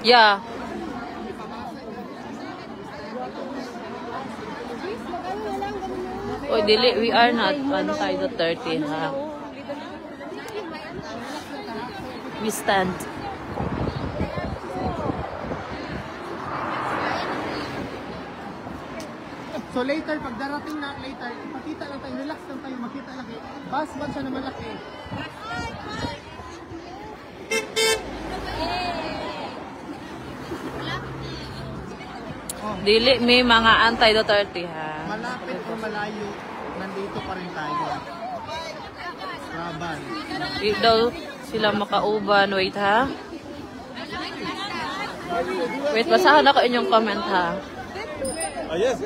Yeah. Oh, dili, we are not anti the 30, ha? We stand. So later, pag darating na later, pakita lang tayo, relax lang tayo, makita laki. Bas siya naman laki. Oh. Dili, may mga anti-Duterte, ha? Malapit o malayo, nandito pa rin tayo. Laban. Di daw sila makauban. Wait, ha? Wait, basahan ako inyong comment, ha? Yes.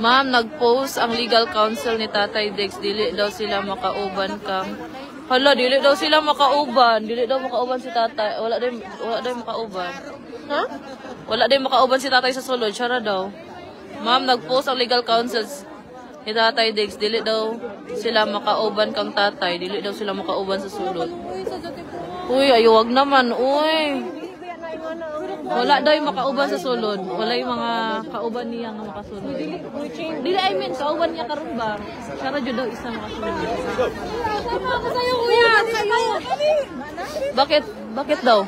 Ma'am, nag-post ang legal counsel ni Tatay Dex. Dili daw sila makauban kang... Hala, dili daw sila makauban. Dili daw makauban si Tatay. Wala daw makauban. Ha? Wala daw makauban si Tatay sa sulod. Siya daw. Ma'am, nag-post ang legal counsel ni Tatay Dex. Dili daw sila makauban kang Tatay. Dili daw sila makauban sa sulod. Uy, ayuwag naman. Uy. Wala daw yung makauban sa sulod. Wala yung mga kauban niya nga makasulod. Dili, I mean, kauban niya karon ba? Siya radyo daw isa makasulod. Sa'yo, kuya! Sa'yo! Bakit? Bakit daw?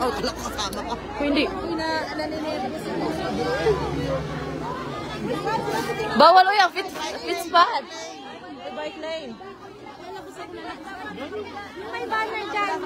Oh, tulak kasama ko. Hindi. Bawal o yan. Fit spot. Bike lane. May banner dyan.